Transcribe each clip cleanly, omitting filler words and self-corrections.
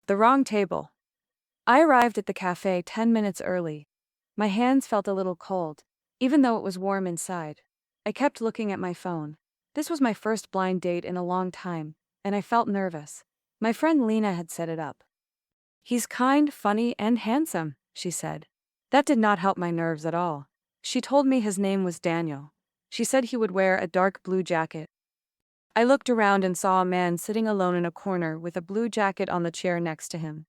The wrong table. I arrived at the cafe 10 minutes early. My hands felt a little cold, even though it was warm inside. I kept looking at my phone. This was my first blind date in a long time, and I felt nervous. My friend Lena had set it up. "He's kind, funny, and handsome," she said. That did not help my nerves at all. She told me his name was Daniel. She said he would wear a dark blue jacket. I looked around and saw a man sitting alone in a corner with a blue jacket on the chair next to him.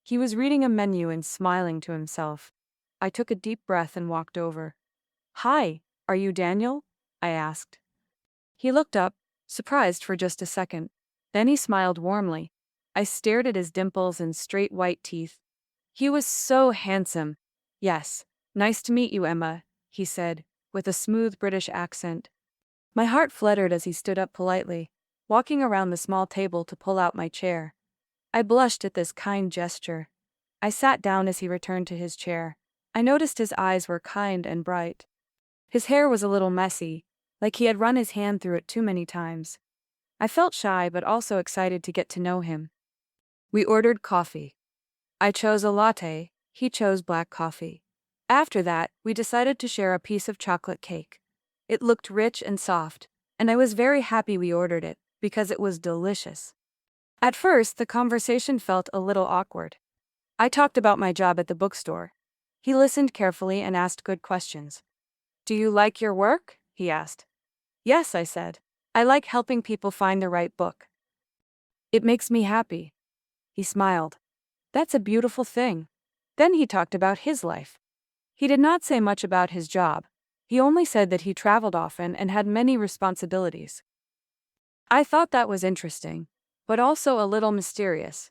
He was reading a menu and smiling to himself. I took a deep breath and walked over. "Hi, are you Daniel?" I asked. He looked up, surprised for just a second. Then he smiled warmly. I stared at his dimples and straight white teeth. He was so handsome. "Yes, nice to meet you, Emma," he said, with a smooth British accent. My heart fluttered as he stood up politely, walking around the small table to pull out my chair. I blushed at this kind gesture. I sat down as he returned to his chair. I noticed his eyes were kind and bright. His hair was a little messy, like he had run his hand through it too many times. I felt shy but also excited to get to know him. We ordered coffee. I chose a latte, he chose black coffee. After that, we decided to share a piece of chocolate cake. It looked rich and soft, and I was very happy we ordered it, because it was delicious. At first, the conversation felt a little awkward. I talked about my job at the bookstore. He listened carefully and asked good questions. "Do you like your work?" he asked. "Yes," I said. "I like helping people find the right book. It makes me happy." He smiled. "That's a beautiful thing." Then he talked about his life. He did not say much about his job. He only said that he traveled often and had many responsibilities. I thought that was interesting, but also a little mysterious.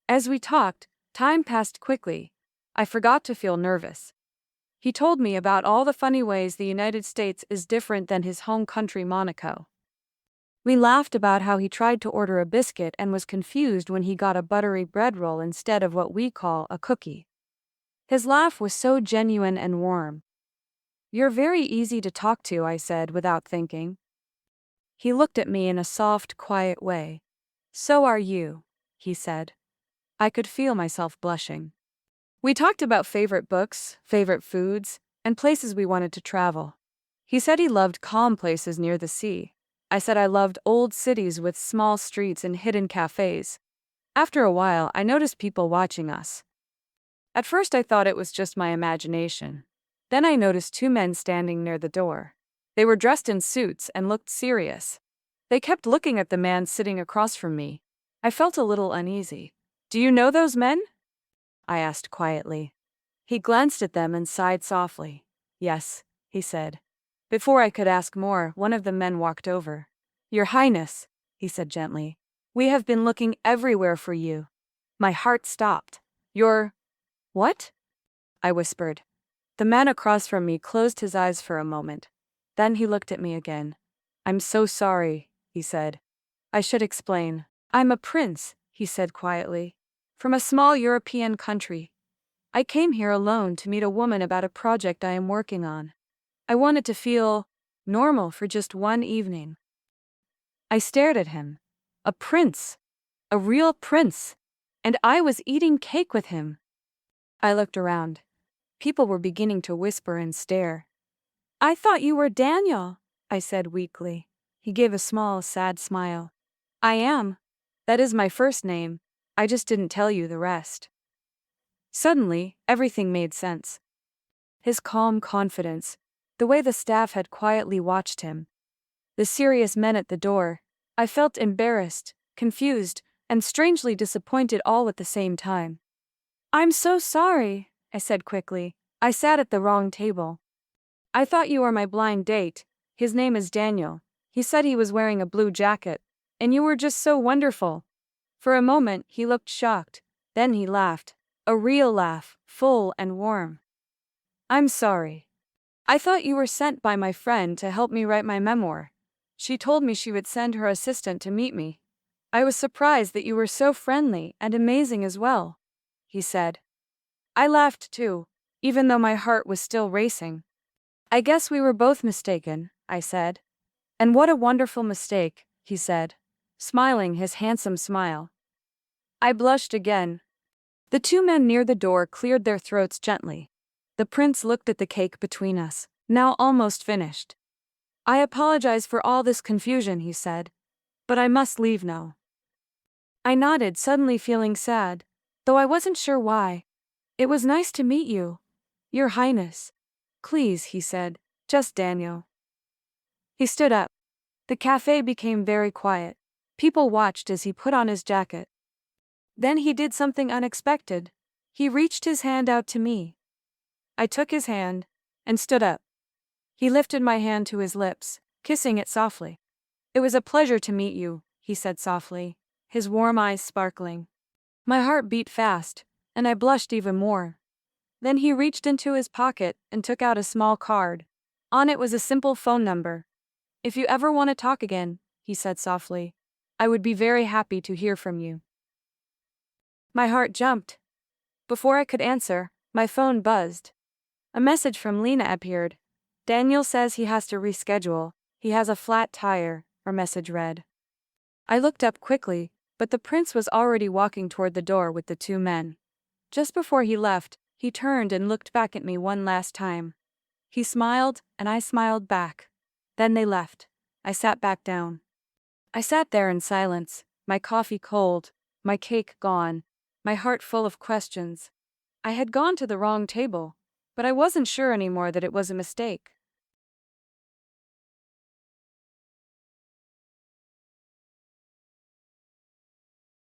As we talked, time passed quickly. I forgot to feel nervous. He told me about all the funny ways the United States is different than his home country, Monaco. We laughed about how he tried to order a biscuit and was confused when he got a buttery bread roll instead of what we call a cookie. His laugh was so genuine and warm. "You're very easy to talk to," I said without thinking. He looked at me in a soft, quiet way. "So are you," he said. I could feel myself blushing. We talked about favorite books, favorite foods, and places we wanted to travel. He said he loved calm places near the sea. I said I loved old cities with small streets and hidden cafes. After a while, I noticed people watching us. At first I thought it was just my imagination. Then I noticed two men standing near the door. They were dressed in suits and looked serious. They kept looking at the man sitting across from me. I felt a little uneasy. "Do you know those men?" I asked quietly. He glanced at them and sighed softly. "Yes," he said. Before I could ask more, one of the men walked over. "Your Highness," he said gently, "we have been looking everywhere for you." My heart stopped. "You're... what?" I whispered. The man across from me closed his eyes for a moment. Then he looked at me again. "I'm so sorry," he said. "I should explain. I'm a prince," he said quietly, "from a small European country. I came here alone to meet a woman about a project I am working on. I wanted to feel normal for just one evening." I stared at him. A prince. A real prince. And I was eating cake with him. I looked around. People were beginning to whisper and stare. "I thought you were Daniel," I said weakly. He gave a small, sad smile. "I am. That is my first name. I just didn't tell you the rest." Suddenly, everything made sense. His calm confidence, the way the staff had quietly watched him, the serious men at the door. I felt embarrassed, confused, and strangely disappointed all at the same time. "I'm so sorry," I said quickly. "I sat at the wrong table. I thought you were my blind date. His name is Daniel. He said he was wearing a blue jacket. And you were just so wonderful." For a moment, he looked shocked. Then he laughed. A real laugh, full and warm. "I'm sorry. I thought you were sent by my friend to help me write my memoir. She told me she would send her assistant to meet me. I was surprised that you were so friendly and amazing as well," he said. I laughed too, even though my heart was still racing. "I guess we were both mistaken," I said. "And what a wonderful mistake," he said, smiling his handsome smile. I blushed again. The two men near the door cleared their throats gently. The prince looked at the cake between us, now almost finished. I apologize for all this confusion, he said, but I must leave now. I nodded, suddenly feeling sad, though I wasn't sure why. It was nice to meet you, Your Highness. Please, he said, just Daniel. He stood up. The cafe became very quiet. People watched as he put on his jacket. Then he did something unexpected. He reached his hand out to me. I took his hand and stood up. He lifted my hand to his lips, kissing it softly. It was a pleasure to meet you, he said softly, his warm eyes sparkling. My heart beat fast, and I blushed even more. Then he reached into his pocket and took out a small card. On it was a simple phone number. If you ever want to talk again, he said softly, I would be very happy to hear from you. My heart jumped. Before I could answer, my phone buzzed. A message from Lena appeared. Daniel says he has to reschedule. He has a flat tire, our message read. I looked up quickly, but the prince was already walking toward the door with the two men. Just before he left, he turned and looked back at me one last time. He smiled, and I smiled back. Then they left. I sat back down. I sat there in silence, my coffee cold, my cake gone, my heart full of questions. I had gone to the wrong table, but I wasn't sure anymore that it was a mistake.